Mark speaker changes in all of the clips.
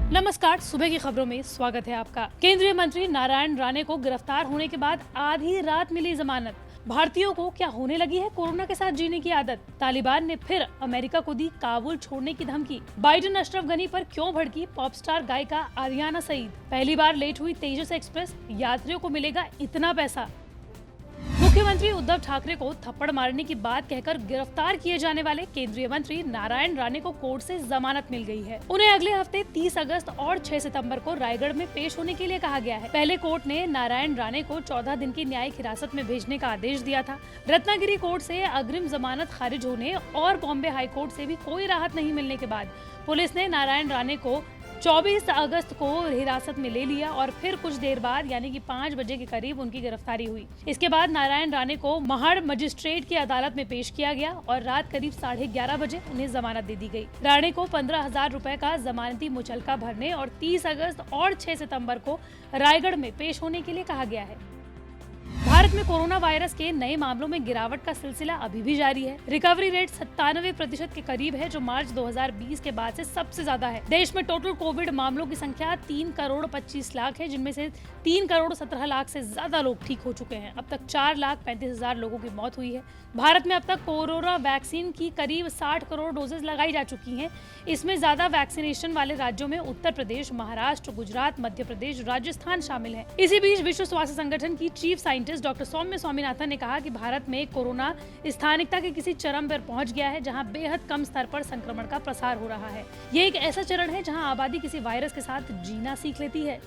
Speaker 1: नमस्कार, सुबह की खबरों में स्वागत है आपका। केंद्रीय मंत्री नारायण राणे को गिरफ्तार होने के बाद आधी रात मिली जमानत। भारतीयों को क्या होने लगी है कोरोना के साथ जीने की आदत। तालिबान ने फिर अमेरिका को दी काबुल छोड़ने की धमकी। बाइडेन अशरफ गनी पर क्यों भड़की पॉप स्टार गायिका आरियाना सईद। पहली बार लेट हुई तेजस एक्सप्रेस, यात्रियों को मिलेगा इतना पैसा। मुख्यमंत्री उद्धव ठाकरे को थप्पड़ मारने की बात कहकर गिरफ्तार किए जाने वाले केंद्रीय मंत्री नारायण राणे को कोर्ट से जमानत मिल गई है। उन्हें अगले हफ्ते 30 अगस्त और 6 सितंबर को रायगढ़ में पेश होने के लिए कहा गया है। पहले कोर्ट ने नारायण राणे को 14 दिन की न्यायिक हिरासत में भेजने का आदेश दिया था। रत्नागिरी कोर्ट से अग्रिम जमानत खारिज होने और बॉम्बे हाई कोर्ट से भी कोई राहत नहीं मिलने के बाद पुलिस ने नारायण राणे को 24 अगस्त को हिरासत में ले लिया और फिर कुछ देर बाद यानी कि 5 बजे के करीब उनकी गिरफ्तारी हुई। इसके बाद नारायण राणे को महाड़ मजिस्ट्रेट की अदालत में पेश किया गया और रात करीब 11:30 बजे उन्हें जमानत दे दी गई। राणे को 15,000 रुपए का जमानती मुचलका भरने और 30 अगस्त और 6 सितंबर को रायगढ़ में पेश होने के लिए कहा गया है। भारत में कोरोना वायरस के नए मामलों में गिरावट का सिलसिला अभी भी जारी है। रिकवरी रेट 97% के करीब है, जो मार्च 2020 के बाद से सबसे ज्यादा है। देश में टोटल कोविड मामलों की संख्या 3 करोड़ 25 लाख है, जिनमें से 3 करोड़ 17 लाख से ज्यादा लोग ठीक हो चुके हैं। अब तक 4,35,000 लोगों की मौत हुई है। भारत में अब तक कोरोना वैक्सीन की करीब 60 करोड़ डोजेज लगाई जा चुकी हैं। इसमें ज्यादा वैक्सीनेशन वाले राज्यों में उत्तर प्रदेश, महाराष्ट्र, गुजरात, मध्य प्रदेश, राजस्थान शामिल है। इसी बीच विश्व स्वास्थ्य संगठन की chief scientist doctor Soumya Swaminathan ने कहा कि भारत में कोरोना स्थानिकता के किसी चरम पर पहुंच गया है, जहां बेहद कम स्तर पर संक्रमण का प्रसार हो रहा है। ये एक ऐसा चरण है जहां आबादी किसी वायरस के साथ जीना सीख लेती है।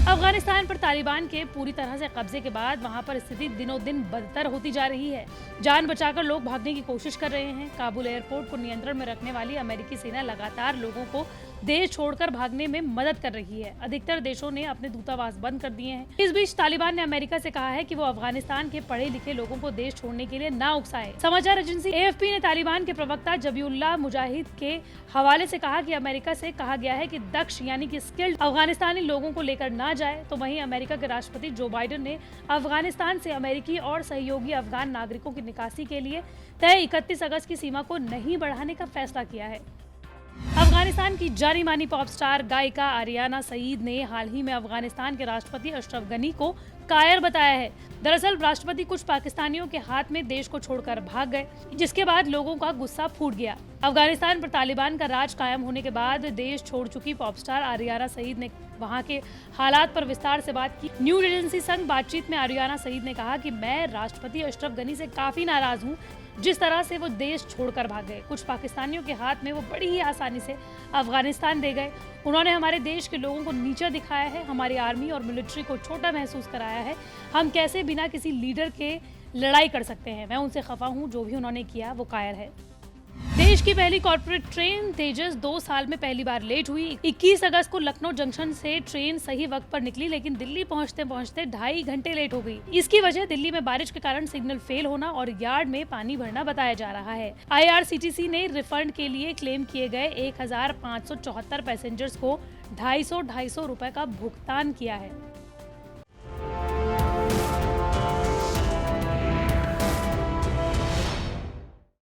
Speaker 1: अफगानिस्तान पर तालिबान के पूरी तरह से कब्जे के बाद वहां पर स्थिति दिनों दिन बदतर होती जा रही है। जान बचाकर लोग भागने की कोशिश कर रहे हैं। काबुल एयरपोर्ट को नियंत्रण में रखने वाली अमेरिकी सेना लगातार लोगों को देश छोड़कर भागने में मदद कर रही है। अधिकतर देशों ने अपने दूतावास बंद कर दिए हैं। इस बीच तालिबान ने अमेरिका से कहा है कि वो अफगानिस्तान के पढ़े लिखे लोगों को देश छोड़ने के लिए ना उकसाए। समाचार एजेंसी AFP ने तालिबान के प्रवक्ता जबीउल्लाह मुजाहिद के हवाले से कहा कि अमेरिका से कहा गया है कि दक्ष यानी कि स्किल्ड अफगानिस्तानी लोगों को लेकर ना जाए। तो वहीं अमेरिका के राष्ट्रपति जो बाइडेन ने अफगानिस्तान से अमेरिकी और सहयोगी अफगान नागरिकों की निकासी के लिए तय 31 अगस्त की सीमा को नहीं बढ़ाने का फैसला किया है। अफगानिस्तान की जानी मानी पॉप स्टार गायिका आरियाना सईद ने हाल ही में अफगानिस्तान के राष्ट्रपति अशरफ गनी को कायर बताया है। दरअसल राष्ट्रपति कुछ पाकिस्तानियों के हाथ में देश को छोड़कर भाग गए, जिसके बाद लोगों का गुस्सा फूट गया। अफगानिस्तान पर तालिबान का राज कायम होने के बाद देश छोड़ चुकी पॉप स्टार आरियाना सईद ने वहां के हालात पर विस्तार से बात की। न्यूज एजेंसी संग बातचीत में आरियाना सईद ने कहा कि मैं राष्ट्रपति अशरफ गनी से काफी नाराज हूँ, जिस तरह से वो देश छोड़कर भाग गए। कुछ पाकिस्तानियों के हाथ में वो बड़ी ही आसानी से अफगानिस्तान दे गए। उन्होंने हमारे देश के लोगों को नीचा दिखाया है, हमारी आर्मी और मिलिट्री को छोटा महसूस कराया है। हम कैसे बिना किसी लीडर के लड़ाई कर सकते हैं। मैं उनसे खफा हूँ, जो भी उन्होंने किया वो कायर है। देश की पहली कॉर्पोरेट ट्रेन तेजस 2 साल में पहली बार लेट हुई। 21 अगस्त को लखनऊ जंक्शन से ट्रेन सही वक्त पर निकली, लेकिन दिल्ली पहुंचते पहुंचते 2.5 घंटे लेट हो गई। इसकी वजह दिल्ली में बारिश के कारण सिग्नल फेल होना और यार्ड में पानी भरना बताया जा रहा है। IRCTC ने रिफंड के लिए क्लेम किए गए 1,574 पैसेंजर्स को 250 रुपए का भुगतान किया है।